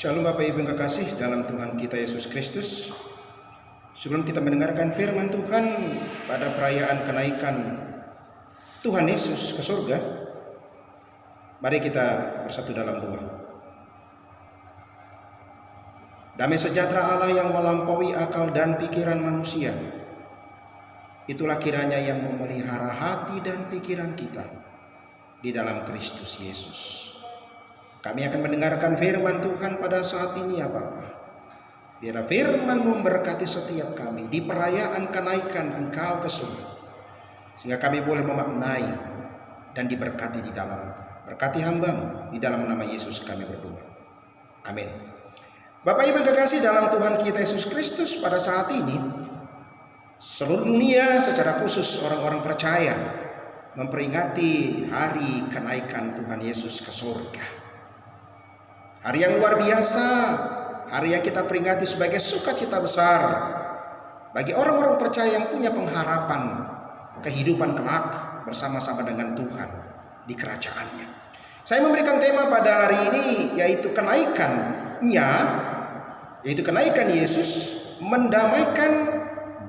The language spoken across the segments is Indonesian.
Shalom Bapak Ibu yang kekasih dalam Tuhan kita Yesus Kristus. Sebelum kita mendengarkan firman Tuhan pada perayaan kenaikan Tuhan Yesus ke surga, mari kita bersatu dalam doa. Damai sejahtera Allah yang melampaui akal dan pikiran manusia, itulah kiranya yang memelihara hati dan pikiran kita di dalam Kristus Yesus. Kami akan mendengarkan firman Tuhan pada saat ini ya Bapa. Biarlah firman memberkati setiap kami di perayaan kenaikan Engkau ke surga, sehingga kami boleh memaknai dan diberkati di dalam. Berkati hamba-Mu di dalam nama Yesus kami berdoa. Amin. Bapak Ibu yang kekasih dalam Tuhan kita Yesus Kristus, pada saat ini seluruh dunia secara khusus orang-orang percaya memperingati hari kenaikan Tuhan Yesus ke surga. Hari yang luar biasa, hari yang kita peringati sebagai sukacita besar bagi orang-orang percaya yang punya pengharapan kehidupan kelak bersama-sama dengan Tuhan di kerajaannya. Saya memberikan tema pada hari ini yaitu kenaikan Yesus mendamaikan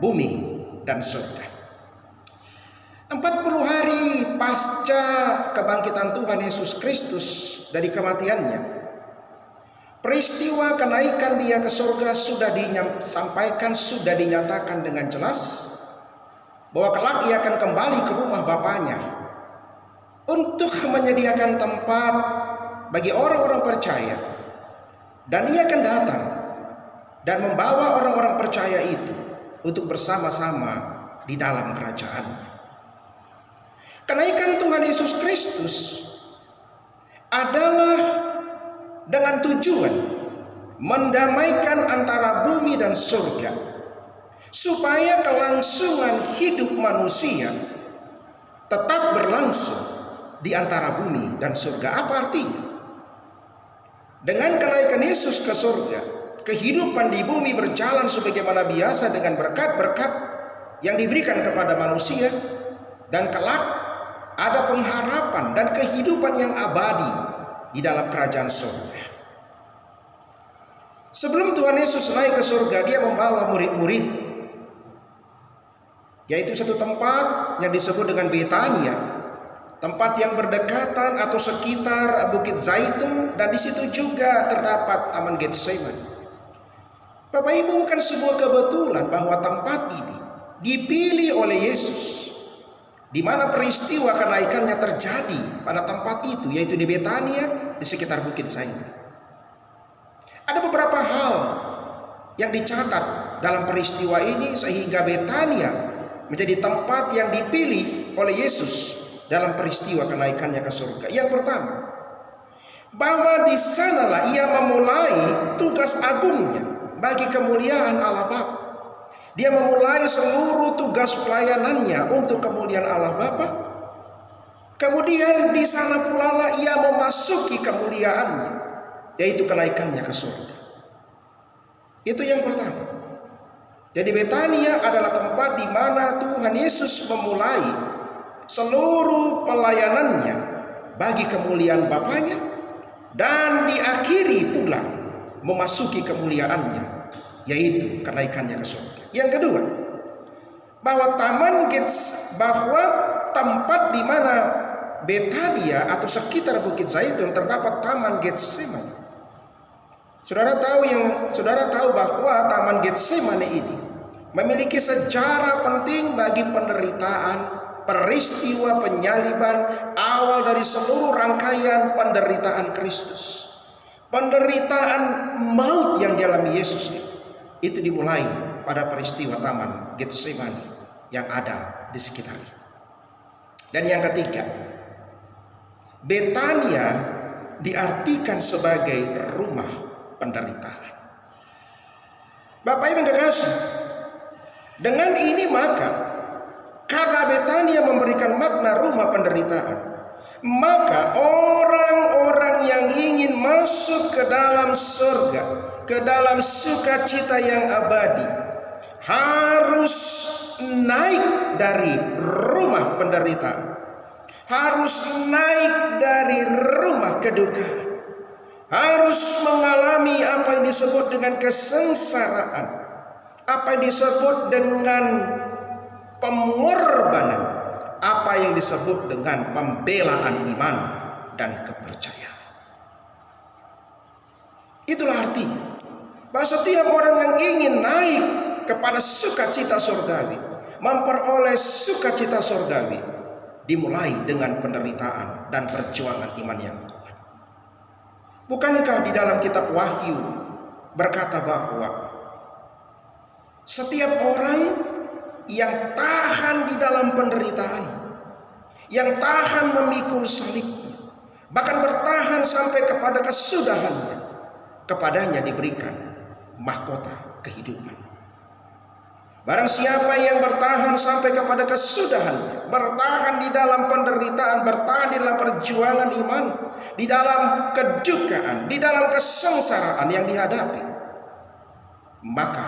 bumi dan surga. 40 hari pasca kebangkitan Tuhan Yesus Kristus dari kematiannya, peristiwa kenaikan Dia ke surga sudah disampaikan, sudah dinyatakan dengan jelas bahwa kelak Ia akan kembali ke rumah Bapaknya untuk menyediakan tempat bagi orang-orang percaya, dan Ia akan datang dan membawa orang-orang percaya itu untuk bersama-sama di dalam kerajaan. Kenaikan Tuhan Yesus Kristus adalah dengan tujuan mendamaikan antara bumi dan surga, supaya kelangsungan hidup manusia tetap berlangsung di antara bumi dan surga. Apa artinya? Dengan kenaikan Yesus ke surga, kehidupan di bumi berjalan sebagaimana biasa dengan berkat-berkat yang diberikan kepada manusia, dan kelak ada pengharapan dan kehidupan yang abadi di dalam kerajaan surga. Sebelum Tuhan Yesus naik ke surga, Dia membawa murid-murid, yaitu satu tempat yang disebut dengan Betania, tempat yang berdekatan atau sekitar Bukit Zaitun, dan di situ juga terdapat Taman Getsemani. Bapak Ibu, bukan sebuah kebetulan bahwa tempat ini dipilih oleh Yesus, di mana peristiwa kenaikannya terjadi pada tempat itu, yaitu di Betania, di sekitar Bukit Zaitun. Ada beberapa hal yang dicatat dalam peristiwa ini sehingga Betania menjadi tempat yang dipilih oleh Yesus dalam peristiwa kenaikannya ke surga. Yang pertama, bahwa di sanalah Ia memulai tugas agungnya bagi kemuliaan Allah Bapa. Dia memulai seluruh tugas pelayanannya untuk kemuliaan Allah Bapa. Kemudian di sana pula lah Ia memasuki kemuliaannya, yaitu kenaikannya ke surga. Itu yang pertama. Jadi Betania adalah tempat di mana Tuhan Yesus memulai seluruh pelayanannya bagi kemuliaan Bapaknya, dan diakhiri pula memasuki kemuliaannya, yaitu kenaikannya ke surga. Yang kedua, bahwa tempat di mana Betania atau sekitar Bukit Zaitun terdapat Taman Getsemani. Saudara tahu bahwa Taman Getsemani ini memiliki sejarah penting bagi penderitaan, peristiwa penyaliban, awal dari seluruh rangkaian penderitaan Kristus. Penderitaan maut yang dialami Yesus itu dimulai pada peristiwa Taman Getsemani yang ada di sekitarnya. Dan yang ketiga, Betania diartikan sebagai rumah penderitaan. Bapak Ibu yang kekasih, dengan ini maka karena Betania memberikan makna rumah penderitaan, maka orang-orang yang ingin masuk ke dalam surga, ke dalam sukacita yang abadi, harus naik dari rumah penderitaan, harus naik dari rumah kedukaan, harus mengalami apa yang disebut dengan kesengsaraan, apa yang disebut dengan pengorbanan, apa yang disebut dengan pembelaan iman dan kepercayaan. Itulah artinya bahwa setiap orang yang ingin naik kepada sukacita surgawi, memperoleh sukacita surgawi, dimulai dengan penderitaan dan perjuangan iman yang kuat. Bukankah di dalam kitab Wahyu berkata bahwa setiap orang yang tahan di dalam penderitaan, yang tahan memikul salibnya, bahkan bertahan sampai kepada kesudahannya, kepadanya diberikan mahkota kehidupan. Barang siapa yang bertahan sampai kepada kesudahan, bertahan di dalam penderitaan, bertahan di dalam perjuangan iman, di dalam kedukaan, di dalam kesengsaraan yang dihadapi, maka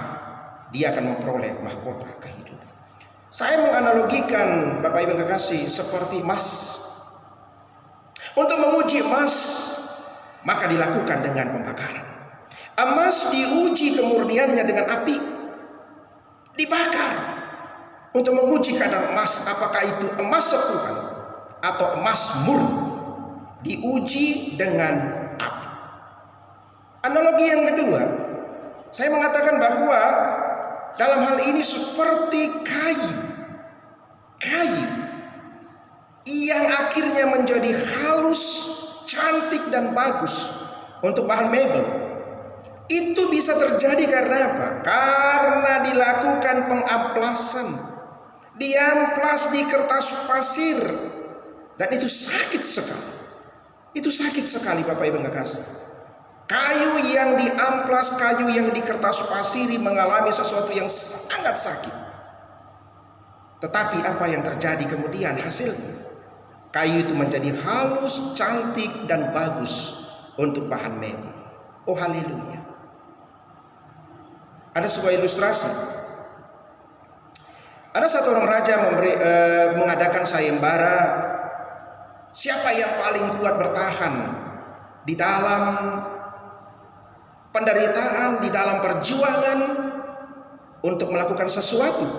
dia akan memperoleh mahkota kehidupan. Saya menganalogikan Bapak Ibu kekasih seperti emas. Untuk menguji emas, maka dilakukan dengan pembakaran. Emas diuji kemurniannya dengan api, dibakar untuk menguji kadar emas, apakah itu emas sepuhan atau emas murni, diuji dengan api. Analogi yang kedua, saya mengatakan bahwa dalam hal ini seperti kayu yang akhirnya menjadi halus, cantik dan bagus untuk bahan mebel. Itu bisa terjadi karena apa? Karena dilakukan pengamplasan, diamplas di kertas pasir, dan itu sakit sekali. Itu sakit sekali Bapak Ibu kekasih. Kayu yang diamplas, kayu yang di kertas pasiri mengalami sesuatu yang sangat sakit. Tetapi apa yang terjadi kemudian hasilnya? Kayu itu menjadi halus, cantik dan bagus untuk bahan mebel. Oh haleluya. Ada sebuah ilustrasi. Ada satu orang raja mengadakan sayembara. Siapa yang paling kuat bertahan di dalam penderitaan, di dalam perjuangan untuk melakukan sesuatu,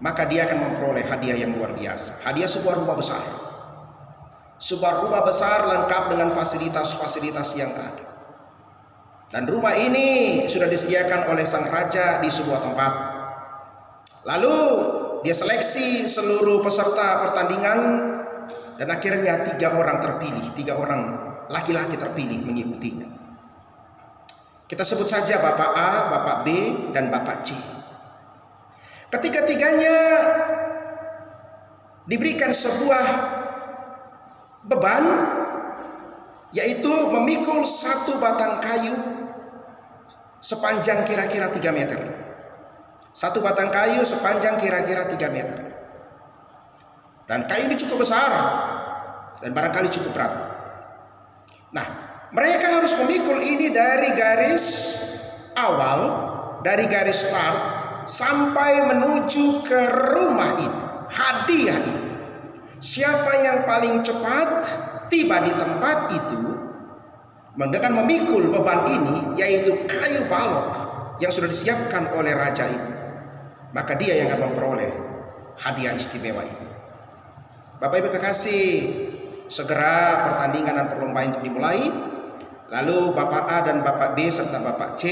maka dia akan memperoleh hadiah yang luar biasa. Hadiah sebuah rumah besar. Sebuah rumah besar lengkap dengan fasilitas-fasilitas yang ada. Dan rumah ini sudah disediakan oleh sang raja di sebuah tempat. Lalu dia seleksi seluruh peserta pertandingan, dan akhirnya 3 orang terpilih, 3 orang laki-laki terpilih mengikutinya. Kita sebut saja Bapak A, Bapak B, dan Bapak C. Ketiga-tiganya diberikan sebuah beban, yaitu memikul satu batang kayu sepanjang kira-kira 3 meter. Satu batang kayu sepanjang kira-kira 3 meter. Dan kayu ini cukup besar dan barangkali cukup berat. Nah, mereka harus memikul ini dari garis awal, dari garis start sampai menuju ke rumah itu, hadiah itu. Siapa yang paling cepat tiba di tempat itu dengan memikul beban ini, yaitu kayu balok yang sudah disiapkan oleh raja itu, maka dia yang akan memperoleh hadiah istimewa itu. Bapak Ibu kekasih, segera pertandingan dan perlombaan itu dimulai. Lalu Bapak A dan Bapak B serta Bapak C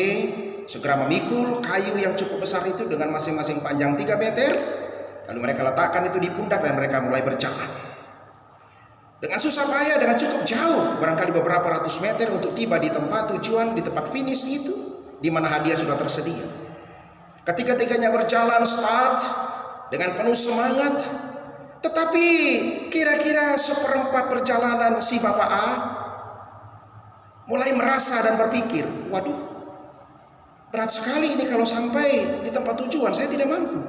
segera memikul kayu yang cukup besar itu dengan masing-masing panjang 3 meter. Lalu mereka letakkan itu di pundak dan mereka mulai berjalan. Dengan susah payah, dengan cukup jauh, barangkali beberapa ratus meter untuk tiba di tempat tujuan, di tempat finish itu, di mana hadiah sudah tersedia. Ketiga-tiganya berjalan start dengan penuh semangat. Tetapi kira-kira seperempat perjalanan si Bapak A mulai merasa dan berpikir, waduh, berat sekali ini kalau sampai di tempat tujuan, saya tidak mampu.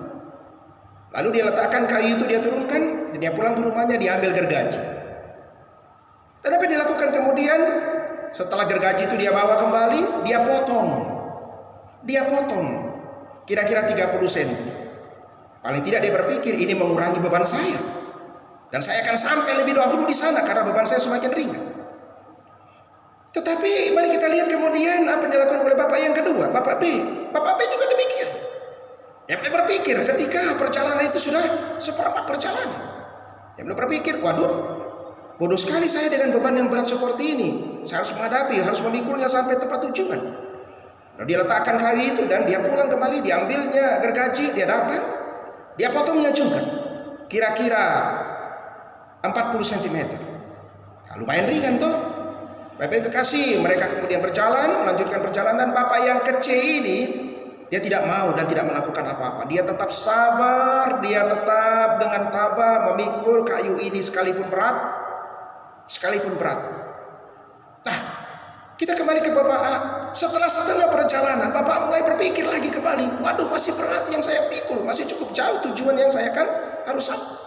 Lalu dia letakkan kayu itu, dia turunkan, dan dia pulang ke rumahnya, dia ambil gergaji. Dan apa yang dilakukan kemudian? Setelah gergaji itu dia bawa kembali, dia potong kira-kira 30 cm. Paling tidak dia berpikir, ini mengurangi beban saya, dan saya akan sampai lebih dahulu di sana karena beban saya semakin ringan. Tetapi mari kita lihat kemudian apa yang dilakukan oleh bapak yang kedua, bapak B. Bapak B juga demikian. Dia mulai berpikir ketika perjalanan itu sudah seperempat perjalanan. Dia mulai berpikir, waduh, bodoh sekali saya dengan beban yang berat seperti ini. Saya harus menghadapi, harus memikulnya sampai tempat tujuan. Lalu dia letakkan kayu itu dan dia pulang kembali, diambilnya gergaji, dia datang, dia potongnya juga. Kira-kira 40 cm. Nah, lumayan ringan tuh. Bapak kekasih, mereka kemudian berjalan, melanjutkan perjalanan. Bapak yang kecil ini, dia tidak mau dan tidak melakukan apa-apa. Dia tetap sabar, dia tetap dengan tabah memikul kayu ini sekalipun berat. Nah, kita kembali ke Bapak A. Setelah setengah perjalanan, Bapak mulai berpikir lagi kembali, waduh, masih berat yang saya pikul, masih cukup jauh tujuan yang saya kan harus sampai.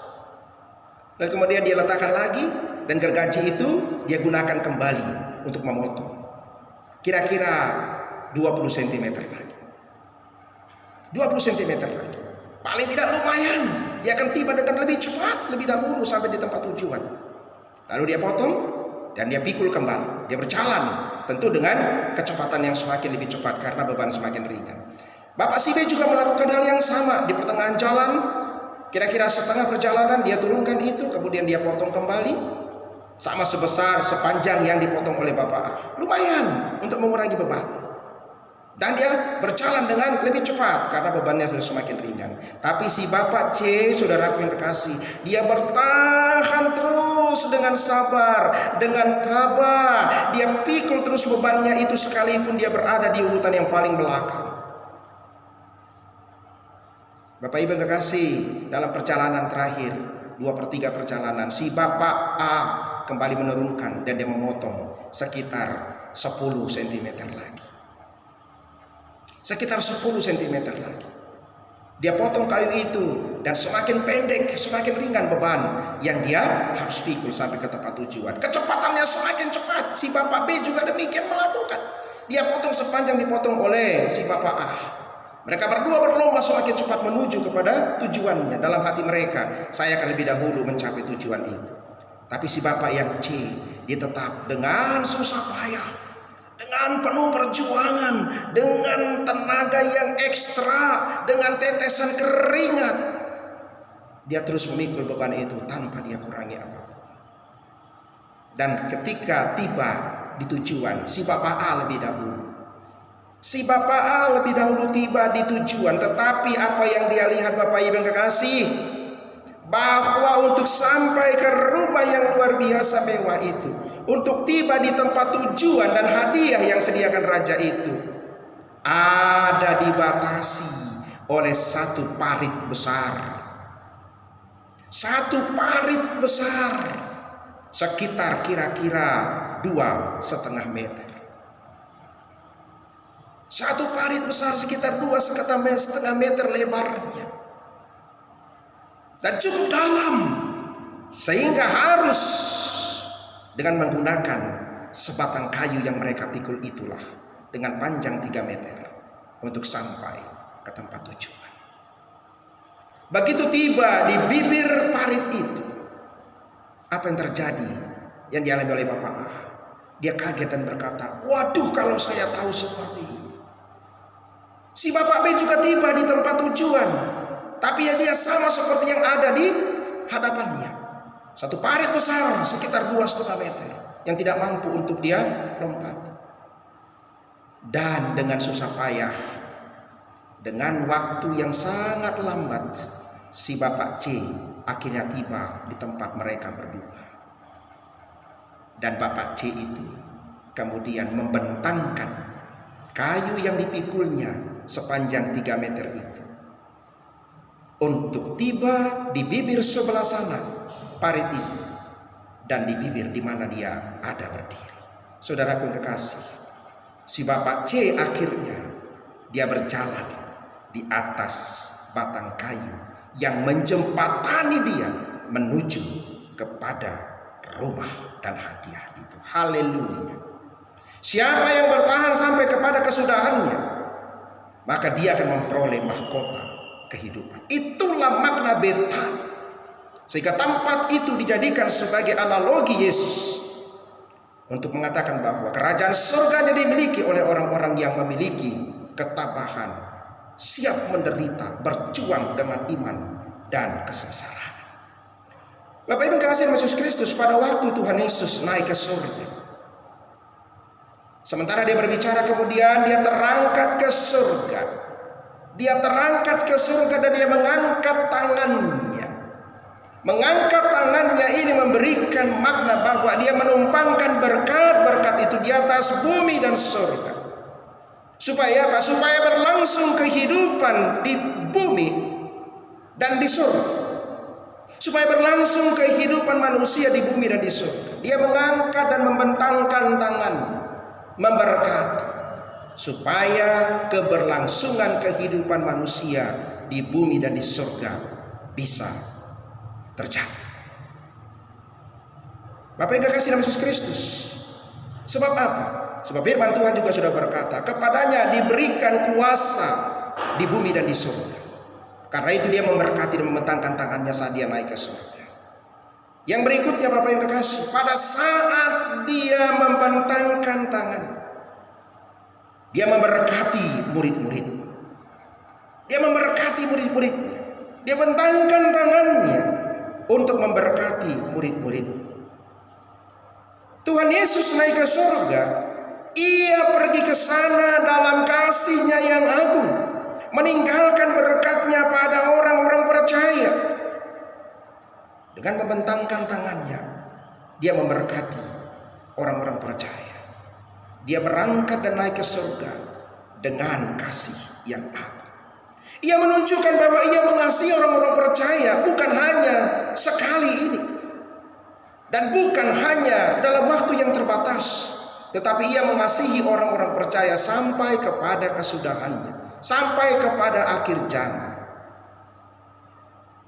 Dan kemudian dia letakkan lagi, dan gergaji itu dia gunakan kembali untuk memotong. Kira-kira 20 cm lagi. 20 cm lagi. Paling tidak lumayan. Dia akan tiba dengan lebih cepat, lebih dahulu sampai di tempat tujuan. Lalu dia potong dan dia pikul kembali. Dia berjalan tentu dengan kecepatan yang semakin lebih cepat karena beban semakin ringan. Bapak si B juga melakukan hal yang sama di pertengahan jalan. Kira-kira setengah perjalanan dia turunkan itu, kemudian dia potong kembali sama sebesar sepanjang yang dipotong oleh Bapak A. Lumayan untuk mengurangi beban. Dan dia berjalan dengan lebih cepat karena bebannya sudah semakin ringan. Tapi si Bapak C, saudaraku yang kekasih, dia bertahan terus dengan sabar, dengan tabah. Dia pikul terus bebannya itu sekalipun dia berada di urutan yang paling belakang. Bapak Ibu yang kekasih, dalam perjalanan terakhir 2/3 perjalanan, si Bapak A kembali menurunkan dan dia memotong sekitar 10 cm lagi. Sekitar 10 cm lagi. Dia potong kayu itu dan semakin pendek, semakin ringan beban yang dia harus pikul sampai ke tempat tujuan. Kecepatannya semakin cepat. Si Bapak B juga demikian melakukan. Dia potong sepanjang dipotong oleh si Bapak A. Mereka berdua berlomba semakin cepat menuju kepada tujuannya. Dalam hati mereka, saya akan lebih dahulu mencapai tujuan itu. Tapi si Bapak yang C, dia tetap dengan susah payah, dengan penuh perjuangan, dengan tenaga yang ekstra, dengan tetesan keringat, dia terus memikul beban itu tanpa dia kurangi apapun. Dan ketika tiba di tujuan, si Bapak A lebih dahulu. Si Bapak A lebih dahulu tiba di tujuan, tetapi apa yang dia lihat Bapak Ibu yang kekasih, bahwa untuk sampai ke rumah yang luar biasa mewah itu, untuk tiba di tempat tujuan dan hadiah yang sediakan raja itu, ada dibatasi oleh satu parit besar. Satu parit besar sekitar kira-kira 2,5 meter. Satu parit besar sekitar 2,5 meter lebarnya. Dan cukup dalam, sehingga harus dengan menggunakan sebatang kayu yang mereka pikul itulah, dengan panjang 3 meter untuk sampai ke tempat tujuan. Begitu tiba di bibir parit itu, apa yang terjadi yang dialami oleh Bapak A? Dia kaget dan berkata, waduh, kalau saya tahu seperti ini. Si Bapak B juga tiba di tempat tujuan, tapi dia sama seperti yang ada di hadapannya. Satu parit besar sekitar 2,5 meter yang tidak mampu untuk dia lompat. Dan dengan susah payah, dengan waktu yang sangat lambat, si Bapak C akhirnya tiba di tempat mereka berdua. Dan Bapak C itu kemudian membentangkan kayu yang dipikulnya sepanjang 3 meter itu untuk tiba di bibir sebelah sana parit itu, dan di bibir di mana dia ada berdiri. Saudaraku yang kekasih, si Bapak C akhirnya dia berjalan di atas batang kayu yang menjembatani dia menuju kepada rumah dan hadiah itu. Haleluya. Siapa yang bertahan sampai kepada kesudahannya, maka dia akan memperoleh mahkota kehidupan. Itulah makna Betani. Sehingga tempat itu dijadikan sebagai analogi Yesus untuk mengatakan bahwa kerajaan surga dimiliki oleh orang-orang yang memiliki ketabahan, siap menderita, berjuang dengan iman dan kesengsaraan. Bapak Ibu kasih Yesus Kristus, pada waktu Tuhan Yesus naik ke surga, sementara dia berbicara, kemudian dia terangkat ke surga. Dia terangkat ke surga dan dia mengangkat tangannya. Mengangkat tangannya ini memberikan makna bahwa dia menumpangkan berkat-berkat itu di atas bumi dan surga. Supaya apa? Supaya berlangsung kehidupan di bumi dan di surga. Supaya berlangsung kehidupan manusia di bumi dan di surga. Dia mengangkat dan membentangkan tangannya, memberkati, supaya keberlangsungan kehidupan manusia di bumi dan di surga bisa terjadi. Bapak yang dikasihi dalam Yesus Kristus, sebab apa? Sebab firman Tuhan juga sudah berkata, kepadanya diberikan kuasa di bumi dan di surga. Karena itu dia memberkati dan membentangkan tangannya saat dia naik ke surga. Yang berikutnya Bapak yang dikasihi, pada saat dia membentangkan tangan, dia memberkati murid-murid. Dia memberkati murid-muridnya. Dia bentangkan tangannya untuk memberkati murid-murid. Tuhan Yesus naik ke surga. Ia pergi ke sana dalam kasih-Nya yang agung, meninggalkan berkat-Nya pada orang-orang percaya. Dengan membentangkan tangannya, dia memberkati orang-orang percaya. Dia berangkat dan naik ke surga dengan kasih yang agung. Ia menunjukkan bahwa ia mengasihi orang-orang percaya bukan hanya sekali ini, dan bukan hanya dalam waktu yang terbatas, tetapi ia mengasihi orang-orang percaya sampai kepada kesudahannya, sampai kepada akhir zaman.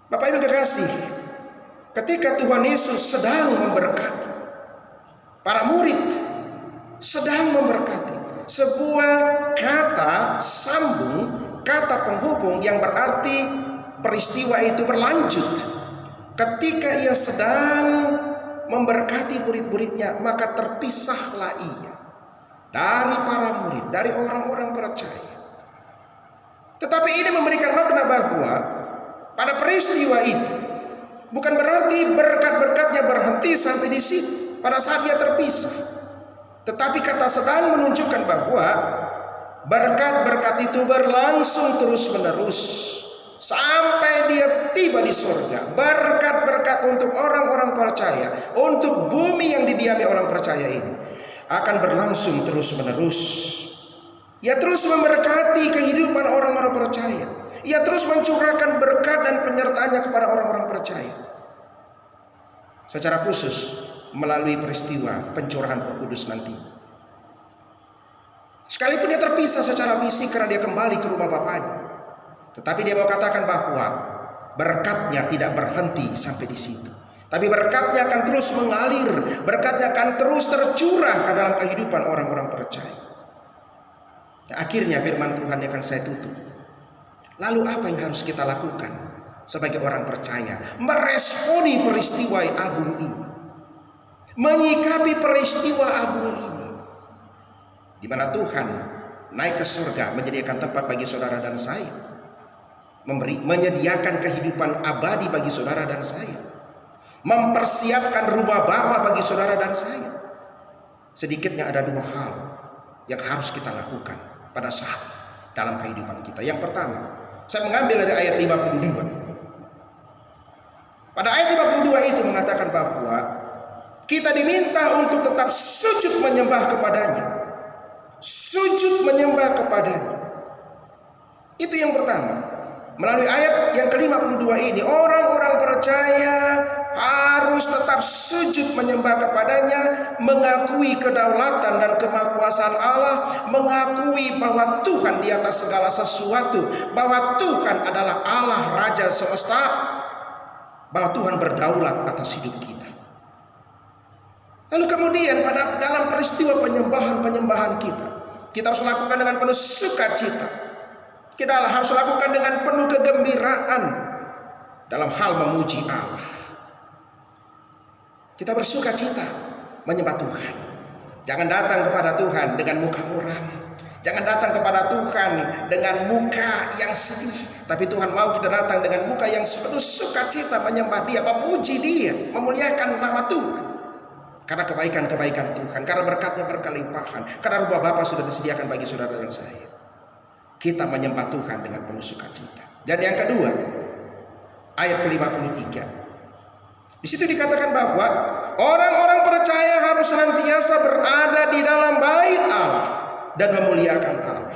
Bapak Ibu kekasih, ketika Tuhan Yesus sedang memberkati para murid, sedang memberkati, sebuah kata sambung, kata penghubung yang berarti peristiwa itu berlanjut. Ketika ia sedang memberkati murid-muridnya, maka terpisahlah ia dari para murid, dari orang-orang percaya. Tetapi ini memberikan makna bahwa pada peristiwa itu bukan berarti berkat-berkatnya berhenti sampai di situ pada saat dia terpisah. Tetapi kata sedang menunjukkan bahwa berkat-berkat itu berlangsung terus-menerus sampai dia tiba di surga. Berkat-berkat untuk orang-orang percaya, untuk bumi yang didiami orang percaya ini akan berlangsung terus-menerus. Ia terus memberkati kehidupan orang-orang percaya. Ia terus mencurahkan berkat dan penyertaannya kepada orang-orang percaya. Secara khusus melalui peristiwa pencurahan Roh Kudus nanti. Sekalipun dia terpisah secara fisik karena dia kembali ke rumah Bapaknya, tetapi dia mau katakan bahwa berkatnya tidak berhenti sampai di situ. Tapi berkatnya akan terus mengalir, berkatnya akan terus tercurah ke dalam kehidupan orang-orang percaya. Nah, akhirnya firman Tuhan akan saya tutup. Lalu apa yang harus kita lakukan sebagai orang percaya? Meresponi peristiwa agung ini, menyikapi peristiwa agung ini, di mana Tuhan naik ke surga menyediakan tempat bagi saudara dan saya, menyediakan kehidupan abadi bagi saudara dan saya, mempersiapkan rumah Bapa bagi saudara dan saya. Sedikitnya ada dua hal yang harus kita lakukan pada saat dalam kehidupan kita. Yang pertama, saya mengambil dari ayat 52. Pada ayat 52 itu mengatakan bahwa kita diminta untuk tetap sujud menyembah kepadanya. Sujud menyembah kepadanya. Itu yang pertama. Melalui ayat yang ke-52 ini, orang-orang percaya harus tetap sujud menyembah kepadanya, mengakui kedaulatan dan kemahakuasaan Allah, mengakui bahwa Tuhan di atas segala sesuatu, bahwa Tuhan adalah Allah Raja semesta, bahwa Tuhan berdaulat atas hidup kita. Lalu kemudian dalam peristiwa penyembahan kita harus lakukan dengan penuh sukacita. Kita harus lakukan dengan penuh kegembiraan dalam hal memuji Allah. Kita bersukacita menyembah Tuhan. Jangan datang kepada Tuhan dengan muka muram. Jangan datang kepada Tuhan dengan muka yang sedih. Tapi Tuhan mau kita datang dengan muka yang penuh sukacita, menyembah Dia, memuji Dia, memuliakan nama Tuhan. Karena kebaikan-kebaikan Tuhan, karena berkatnya berkelimpahan, karena rumah Bapa sudah disediakan bagi saudara dan saya. Kita menyembah Tuhan dengan penuh sukacita. Dan yang kedua, ayat ke-53. Di situ dikatakan bahwa orang-orang percaya harus senantiasa berada di dalam bait Allah dan memuliakan Allah.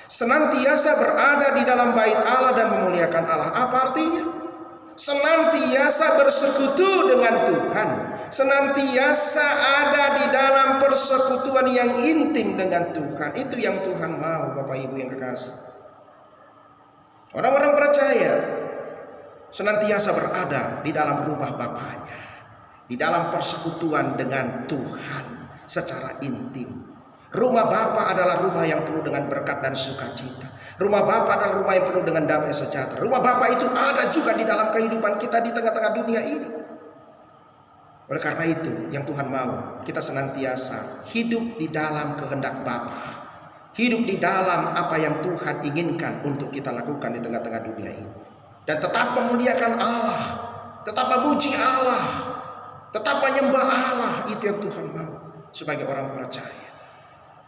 Senantiasa berada di dalam bait Allah dan memuliakan Allah. Apa artinya? Senantiasa bersekutu dengan Tuhan. Senantiasa ada di dalam persekutuan yang intim dengan Tuhan. Itu yang Tuhan mau, Bapak Ibu yang kekasih. Orang-orang percaya senantiasa berada di dalam rumah Bapaknya, di dalam persekutuan dengan Tuhan secara intim. Rumah Bapa adalah rumah yang penuh dengan berkat dan sukacita. Rumah Bapa adalah rumah yang penuh dengan damai sejahtera. Rumah Bapa itu ada juga di dalam kehidupan kita di tengah-tengah dunia ini. Oleh karena itu, yang Tuhan mau, kita senantiasa hidup di dalam kehendak Bapa. Hidup di dalam apa yang Tuhan inginkan untuk kita lakukan di tengah-tengah dunia ini. Dan tetap memuliakan Allah, tetap memuji Allah, tetap menyembah Allah. Itu yang Tuhan mau sebagai orang percaya.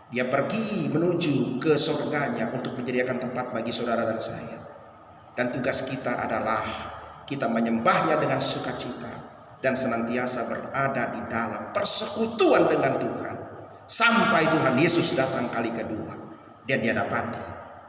Dia pergi menuju ke surganya untuk menyediakan tempat bagi saudara dan saya. Dan tugas kita adalah kita menyembahnya dengan sukacita dan senantiasa berada di dalam persekutuan dengan Tuhan sampai Tuhan Yesus datang kali kedua dan dia dapati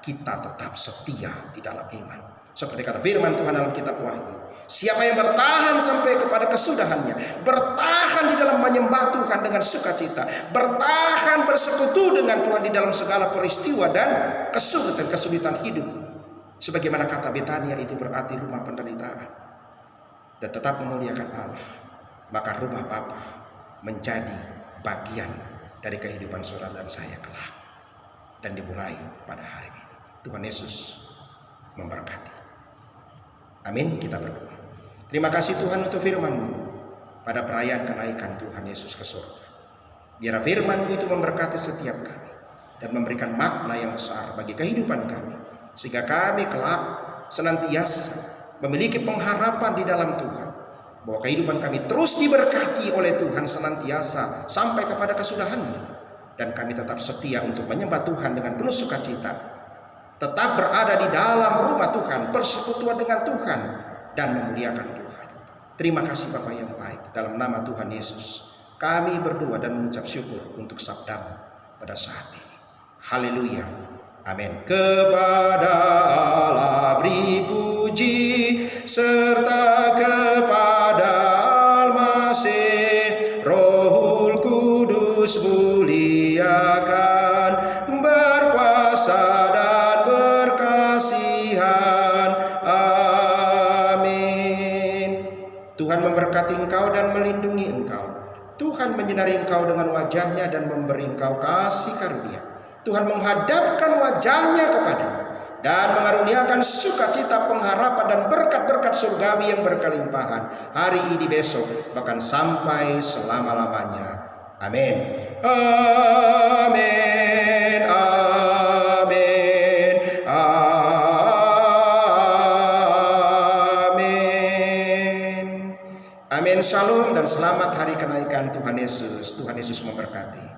kita tetap setia di dalam iman. Seperti kata firman Tuhan dalam kitab Wahyu, siapa yang bertahan sampai kepada kesudahannya, bertahan di dalam menyembah Tuhan dengan sukacita, bertahan bersekutu dengan Tuhan di dalam segala peristiwa dan kesulitan hidup. Sebagaimana kata Betania itu berarti rumah penderitaan, dan tetap memuliakan Allah, maka rumah Bapa menjadi bagian dari kehidupan saudara dan saya kelak. Dan dimulai pada hari ini. Tuhan Yesus memberkati. Amin, kita berdoa. Terima kasih Tuhan untuk firman-Mu pada perayaan kenaikan Tuhan Yesus ke surga. Biar firman-Mu itu memberkati setiap kami dan memberikan makna yang besar bagi kehidupan kami, sehingga kami kelak senantiasa memiliki pengharapan di dalam Tuhan, bahwa kehidupan kami terus diberkati oleh Tuhan senantiasa sampai kepada kesudahannya, dan kami tetap setia untuk menyembah Tuhan dengan penuh sukacita, tetap berada di dalam rumah Tuhan, persekutuan dengan Tuhan, dan memuliakan Tuhan. Terima kasih Bapa yang baik, dalam nama Tuhan Yesus kami berdoa dan mengucap syukur untuk sabda-Mu pada saat ini. Haleluya, amin. Kepada Allah beri puji, serta kepada Al-Masih, Rohul Kudus muliakan, berkuasa dan berkasihan. Amin. Tuhan memberkati engkau dan melindungi engkau. Tuhan menyinari engkau dengan wajah-Nya dan memberi engkau kasih karunia. Tuhan menghadapkan wajah-Nya kepadamu dan mengaruniakan sukacita, pengharapan dan berkat-berkat surgawi yang berkelimpahan hari ini, besok, bahkan sampai selama-lamanya. Amin. Amin. Amin. Amin. Amin. Shalom dan selamat hari kenaikan Tuhan Yesus. Tuhan Yesus memberkati.